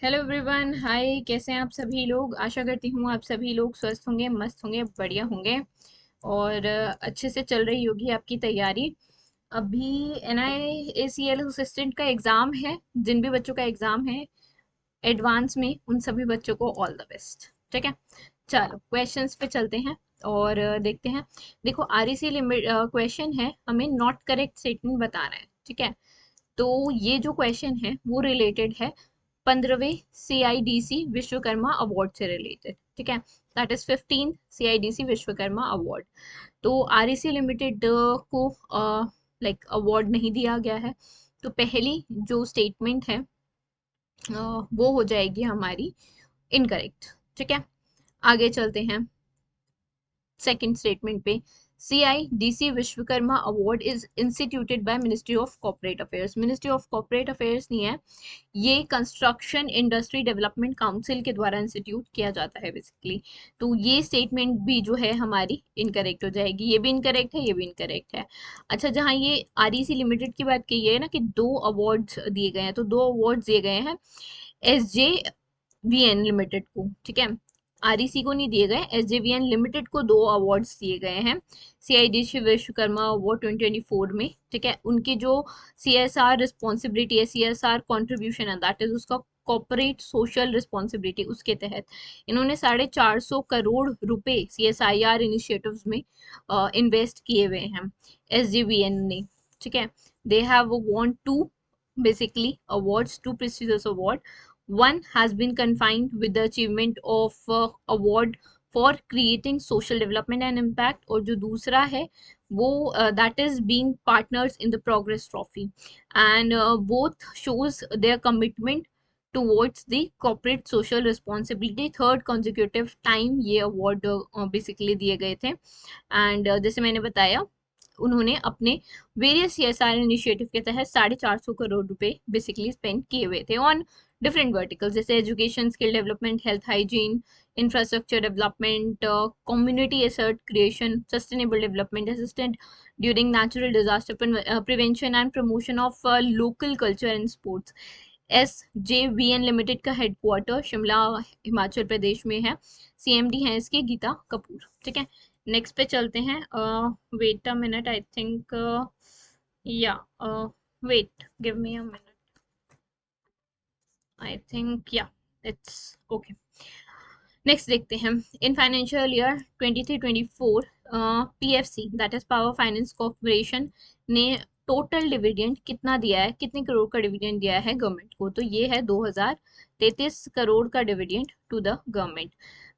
Hello everyone, हाय। कैसे हैं आप सभी लोग? आशा करती हूँ आप सभी लोग स्वस्थ होंगे, मस्त होंगे, बढ़िया होंगे और अच्छे से चल रही होगी आपकी तैयारी। अभी NIACL असिस्टेंट का एग्ज़ाम है। जिन भी बच्चों का एग्ज़ाम है एडवांस में, उन सभी बच्चों को ऑल द बेस्ट। ठीक है, चलो क्वेश्चंस पे चलते हैं और देखते हैं। देखो, REC लिमिट क्वेश्चन है, हमें नॉट करेक्ट स्टेटमेंट बताना है। ठीक है, तो ये जो क्वेश्चन है वो रिलेटेड है 15वें CIDC विश्वकर्मा अवार्ड से रिलेटेड। ठीक है, that is 15 CIDC Vishwakarma award. तो REC लिमिटेड को लाइक अवार्ड नहीं दिया गया है। तो पहली जो स्टेटमेंट है वो हो जाएगी हमारी इनकरेक्ट। ठीक है, आगे चलते हैं सेकंड स्टेटमेंट पे। CIDC Vishwakarma award is instituted by ministry of corporate affairs. Ministry of corporate affairs नहीं है ये, कंस्ट्रक्शन इंडस्ट्री डेवलपमेंट काउंसिल के द्वारा इंस्टीट्यूट किया जाता है बेसिकली। तो ये स्टेटमेंट भी जो है हमारी इनकरेक्ट हो जाएगी। ये भी इनकरेक्ट है, ये भी इनकरेक्ट है। अच्छा, जहाँ ये REC लिमिटेड की बात की है ना कि दो अवार्ड्स दिए गए हैं, तो दो अवार्ड्स दिए गए हैं SJVN लिमिटेड को। ठीक है, REC को नहीं दिए गए, SJVN लिमिटेड को दो अवार्ड्स दिए गए हैं CIDC विश्वकर्मा अवार्ड 2024 में। ठीक है, उनकी जो CSR रिस्पॉन्सिबिलिटी है, CSR कॉन्ट्रीब्यूशन है, दैट इज उसका कॉर्पोरेट सोशल रिस्पॉन्सिबिलिटी, उसके तहत इन्होंने 450 करोड़ रुपए CSIR इनिशिएटिव्स में इन्वेस्ट किए हुए हैं SJVN ने। ठीक है, they have won two basically awards, two prestigious award. One has been confined with the achievement of award for creating social development and impact, और जो दूसरा है वो that is being partners in the progress trophy, and both shows their commitment towards the corporate social responsibility। Third consecutive time ये award basically दिए गए थे। And जैसे मैंने बताया, उन्होंने अपने वेरियस CSR इनिशिएटिव के तहत 450 करोड़ रुपए बेसिकली स्पेंड किए हुए थे ऑन डिफरेंट वर्टिकल्स, जैसे education, skill development, health hygiene, infrastructure development, community एसर्ट creation, sustainable development assistant during natural disaster prevention and promotion of local culture and sports. SJVN limited का headquarter Shimla, Himachal Pradesh में है। CMD है इसके गीता कपूर। ठीक है, नेक्स्ट पे चलते हैं। Wait a minute, I think yeah wait, give me a minute, I think yeah it's okay. Next देखते हैं। In financial year 23-24 PFC that is power finance corporation ने टोटल डिविडेंड कितना दिया है, कितने करोड़ का डिविडेंड दिया है गवर्नमेंट को? तो ये है 2033 करोड़ का dividend to the government.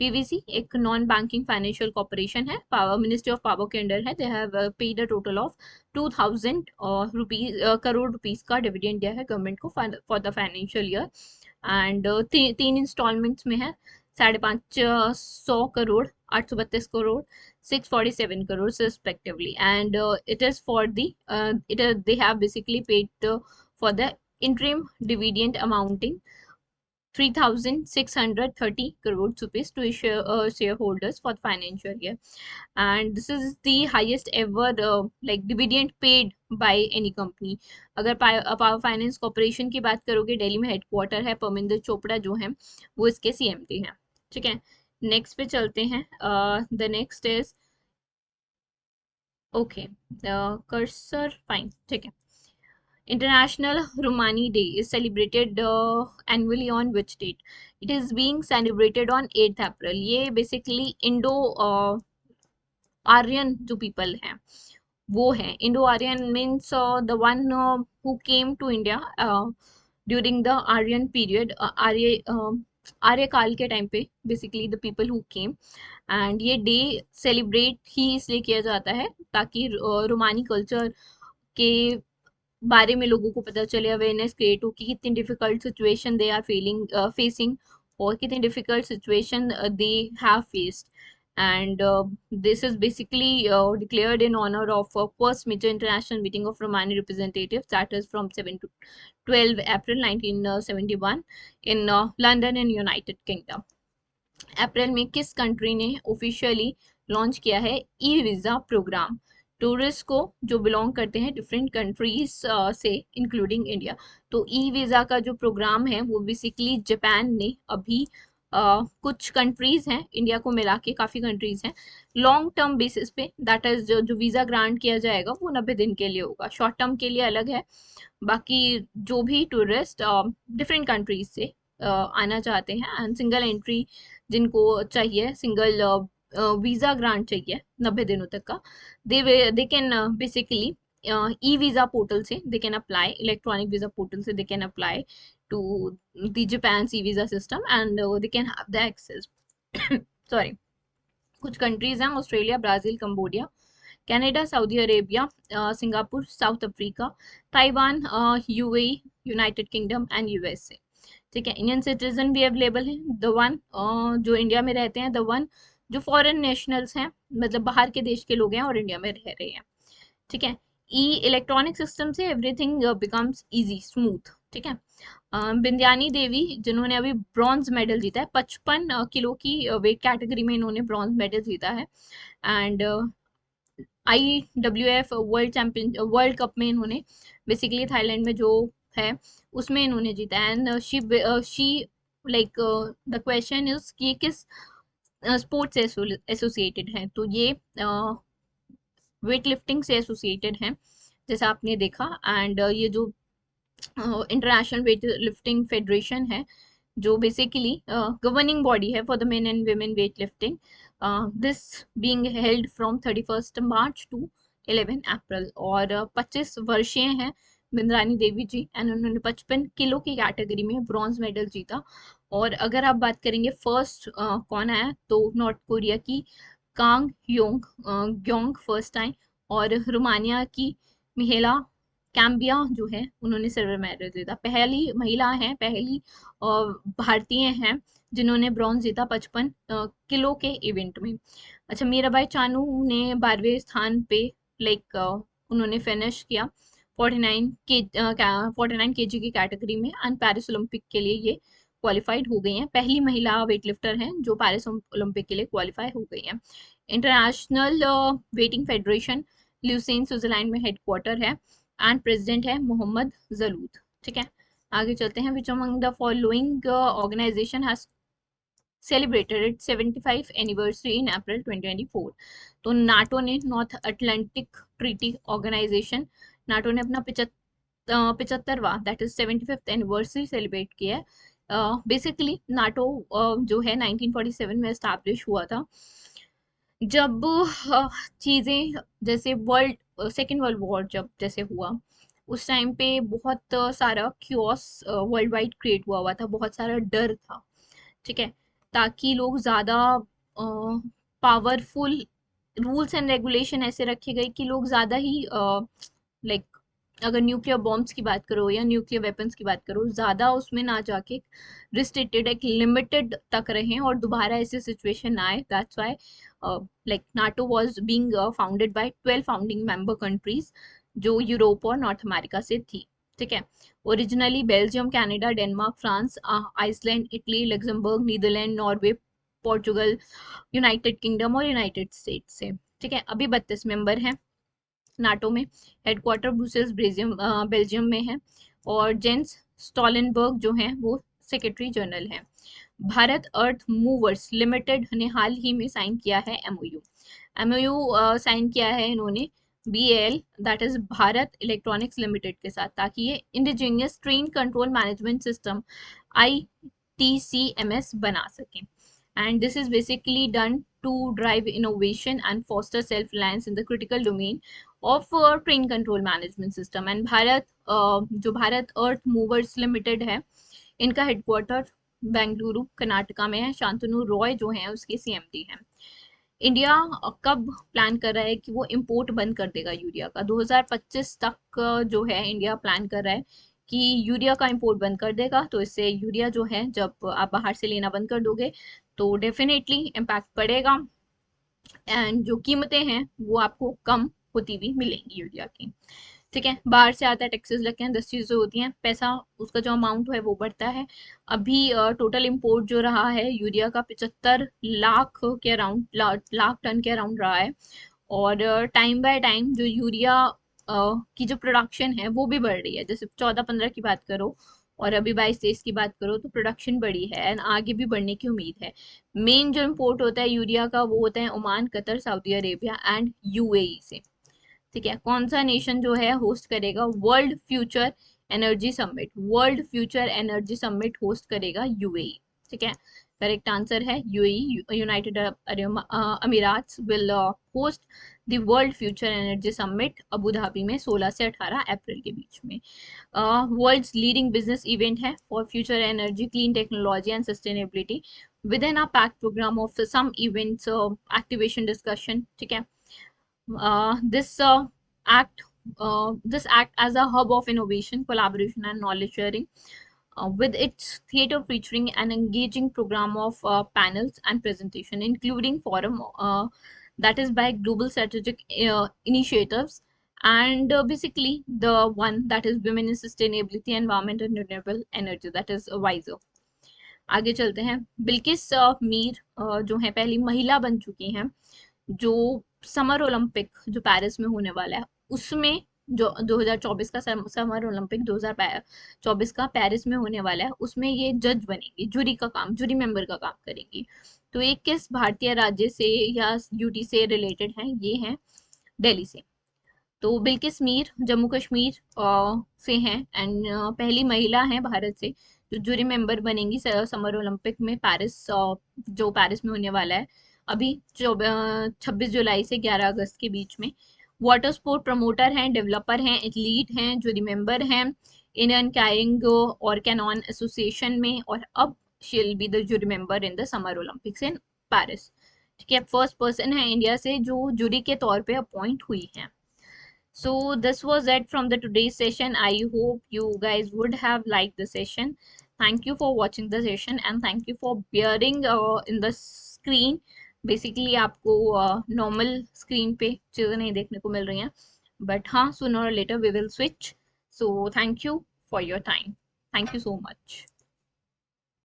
PVC एक नॉन बैंकिंग फाइनेंशियल कॉर्पोरेशन है, पावर मिनिस्ट्री ऑफ पावर के अंडर है। They have paid a total of 2000 crore rupees का डिविडेंड दिया है गवर्नमेंट को for the financial year. And तीन इंस्टॉलमेंट्स में है, 550 crore, 832 crore, 647 crore respectively, and it is for the they have basically paid for the interim dividend amounting 3630 crore rupees to shareholders for the financial year, and this is the highest ever like dividend paid by any company। अगर power finance corporation की बात करोगे, दिल्ली में headquarter है, परमिंदर चोपड़ा जो है वो इसके CMD हैं। ठीक है, नेक्स्ट पे चलते हैं। The next is okay, cursor fine. ठीक है, international Romani day is celebrated annually on which date? It is being celebrated on 8th April। ये बेसिकली इंडो आर्यन जो पीपल हैं वो है। Indo Aryan means the one who came to India during the Aryan period, आर्यकाल के time पे basically the people who came. And ये day celebrate ही इसलिए किया जाता है ताकि रोमानी कल्चर के बारे में लोगों को पता चले, अवेयरनेस क्रिएट हो कि कितनी difficult situation they are facing, और कितनी difficult situation they have faced. And this is basically declared in honor of first major international meeting of Romani representatives, that is from 7 to 12 April 1971 in London in United Kingdom। अप्रैल में किस country ने officially launch किया है e visa programme? Tourist को जो belong करते हैं different countries से इंक्लूडिंग इंडिया। तो ई वीज़ा का जो प्रोग्राम है वो बेसिकली जापान ने अभी कुछ कंट्रीज हैं इंडिया को मिला के, काफ़ी कंट्रीज हैं, लॉन्ग टर्म बेसिस पे, दैट इज जो वीज़ा ग्रांट किया जाएगा वो 90 दिन के लिए होगा। शॉर्ट टर्म के लिए अलग है। बाकी जो भी टूरिस्ट डिफरेंट कंट्रीज से आना चाहते हैं एंड सिंगल एंट्री जिनको चाहिए, सिंगल वीज़ा ग्रांट चाहिए 90 दिनों तक का, they can basically e visa portal से they can apply, electronic visa portal से they can apply to the Japan e visa system and they can have the access. Sorry, कुछ countries हैं Australia, Brazil, Cambodia, Canada, Saudi Arabia, Singapore, South Africa, Taiwan, UAE, United Kingdom and USA. ठीक है, Indian citizen भी available है, the one जो India में रहते हैं, द वन जो फॉरेन नेशनल्स हैं, मतलब बाहर के देश के लोग हैं और इंडिया में रह रहे हैं। ठीक है, ई इलेक्ट्रॉनिक सिस्टम से एवरीथिंग बिकम्स इजी, स्मूथ। ठीक है, बिंद्यानी देवी जिन्होंने अभी ब्रॉन्ज मेडल जीता है, 55 किलो की वेट कैटेगरी में इन्होंने ब्रॉन्ज मेडल जीता है and IWF world champion, world cup में इन्होंने बेसिकली थाईलैंड में जो है उसमें इन्होंने जीता है and she like the question is कि किस स्पोर्ट्स से एसोसिएटेड है, तो ये वेट लिफ्टिंग से एसोसिएटेड है जैसा आपने देखा एंड ये जो इंटरनेशनल वेट लिफ्टिंग फेडरेशन है जो बेसिकली गवर्निंग बॉडी है for the main and women weight lifting, this being held from 31 March two 11 अप्रैल। और 25 वर्षीय हैं बिंद्रानी देवी जी एंड उन्होंने 55 किलो की कैटेगरी में ब्रॉन्ज मेडल जीता। और अगर आप बात करेंगे फर्स्ट कौन आया, तो नॉर्थ कोरिया की कांग योंग ग्योंग फर्स्ट टाइम, और रोमानिया की मिहेला कैम्बिया जो है उन्होंने सिल्वर मेडल जीता। पहली महिला हैं, पहली भारतीय हैं जिन्होंने ब्रॉन्ज जीता 55 किलो के इवेंट में। अच्छा, मीराबाई चानू ने 12वें स्थान पे लाइक उन्होंने फिनिश किया 49 केजी की कैटेगरी में एंड पेरिस ओलंपिक के लिए ये क्वालिफाइड हो गई हैं। पहली महिला वेटलिफ्टर हैं जो पेरिस ओलंपिक के लिए क्वालिफाई हो गई हैं। International weighting federation Lausanne Switzerland में हेडक्वार्टर है एंड प्रेसिडेंट है मोहम्मद जलूद। ठीक है, आगे चलते हैं। Which among the following organisation has celebrated its 75 anniversary in April 2024। तो नाटो ने, north Atlantic treaty organisation, NATO ने अपना 75वां that is 75th anniversary celebrate किया है। बेसिकली नाटो जो है 1947 में एस्टैब्लिश हुआ था। जब चीज़ें जैसे सेकेंड वर्ल्ड वॉर जब जैसे हुआ उस टाइम पे बहुत सारा क्योस वर्ल्ड वाइड क्रिएट हुआ था, बहुत सारा डर था। ठीक है, ताकि लोग ज़्यादा पावरफुल, रूल्स एंड रेगुलेशन ऐसे रखे गए कि लोग ज़्यादा ही लाइक अगर न्यूक्लियर बॉम्ब्स की बात करो या न्यूक्लियर वेपन्स की बात करो, ज़्यादा उसमें ना जाके रिस्ट्रिक्टेड, एक लिमिटेड तक रहें और दोबारा ऐसी सिचुएशन ना आए। That's why like NATO was being founded by 12 founding member countries जो यूरोप और नॉर्थ अमेरिका से थी। ठीक है, originally Belgium, Canada, Denmark, France, Iceland, Italy, Luxembourg, Netherland, Norway, Portugal, United Kingdom और यूनाइटेड स्टेट्स से। ठीक है, अभी 32 मेंबर हैं नाटो में। हेडक्वार्टर ब्रुसेल्स बेल्जियम में है और जेंस स्टॉलनबर्ग जो हैं वो सेक्रेटरी जनरल हैं। भारत अर्थ मूवर्स लिमिटेड ने हाल ही में साइन किया है एमओयू साइन किया है इन्होंने BAL that is Bharat electronics limited के साथ, ताकि ये indigenous train control management system ITCMS बना सकें। And this is basically done to drive innovation and foster self-reliance in the critical domain of train control management system. And Bharat जो भारत अर्थ movers limited है, इनका headquarter Bengaluru Karnataka में है। शांतनु रॉय जो हैं उसके CMD हैं। इंडिया कब प्लान कर रहा है कि वो इंपोर्ट बंद कर देगा यूरिया का? 2025 तक जो है इंडिया प्लान कर रहा है कि यूरिया का इंपोर्ट बंद कर देगा। तो इससे यूरिया जो है जब आप बाहर से लेना बंद कर दोगे तो डेफिनेटली इम्पैक्ट पड़ेगा एंड जो कीमतें हैं वो आपको कम होती हुई मिलेंगी यूरिया की। ठीक है, बाहर से आता है, टैक्सेस लगते हैं, 10 चीज़ें होती हैं, पैसा उसका जो अमाउंट है वो बढ़ता है। अभी टोटल इंपोर्ट जो रहा है यूरिया का 75 लाख के अराउंड, लाख टन के अराउंड रहा है और टाइम बाय टाइम जो यूरिया की जो प्रोडक्शन है वो भी बढ़ रही है। जैसे 14-15 की बात करो और अभी 22-23 की बात करो तो प्रोडक्शन बढ़ी है एंड आगे भी बढ़ने की उम्मीद है। मेन जो इम्पोर्ट होता है यूरिया का वो होता है Oman, Qatar, Saudi Arabia and UAE से। ठीक है, कौन सा नेशन जो है होस्ट करेगा world future energy summit? World future energy summit host करेगा यूएई। ठीक है, करेक्ट आंसर है UAE, United Emirates will host the world future energy summit Abu Dhabi में 16 से 18 अप्रैल के बीच में। वर्ल्ड्स लीडिंग बिजनेस इवेंट है for future energy, clean technology and sustainability with in a packed programme of some events, activation, discussion. ठीक है, act this act as a hub of innovation, collaboration, and knowledge sharing, with its theater featuring an engaging program of panels and presentation, including forum that is by global strategic initiatives, and basically the one that is women in sustainability, environment, and renewable energy, that is wiser. आगे चलते हैं। बिल्किस मीर जो है पहली महिला बन चुकी हैं जो समर ओलंपिक जो पेरिस में होने वाला है उसमें, जो 2024 का समर ओलंपिक 2024 का पेरिस में होने वाला है उसमें ये जज बनेंगी, जूरी का काम, जूरी मेंबर का काम करेंगी। तो ये किस भारतीय राज्य से या यूटी से रिलेटेड है? ये है दिल्ली से। तो बिल्किस मीर जम्मू कश्मीर से हैं एंड पहली महिला हैं भारत से जो जूरी मेंबर बनेंगी समर ओलंपिक में पेरिस, जो पेरिस में होने वाला है अभी 26 जुलाई से 11 अगस्त के बीच में। वाटर स्पोर्ट प्रमोटर हैं, डेवलपर हैं, एथलीट हैं, जूरी मेंबर हैं इंडियन काइंग और कैनॉन एसोसिएशन में, और अब she'll be the jury member in the summer Olympics in Paris. ठीक है, फर्स्ट पर्सन है इंडिया से जो जूरी के तौर पे अपॉइंट हुई है। So this was it from the today's session. I hope you guys would have liked the session. Thank you for watching the session and thank you for bearing in the screen. Basically आपको normal screen पे चीज़ें नहीं देखने को मिल रही हैं, but हाँ, sooner or later we will switch. So thank you for your time. Thank you so much.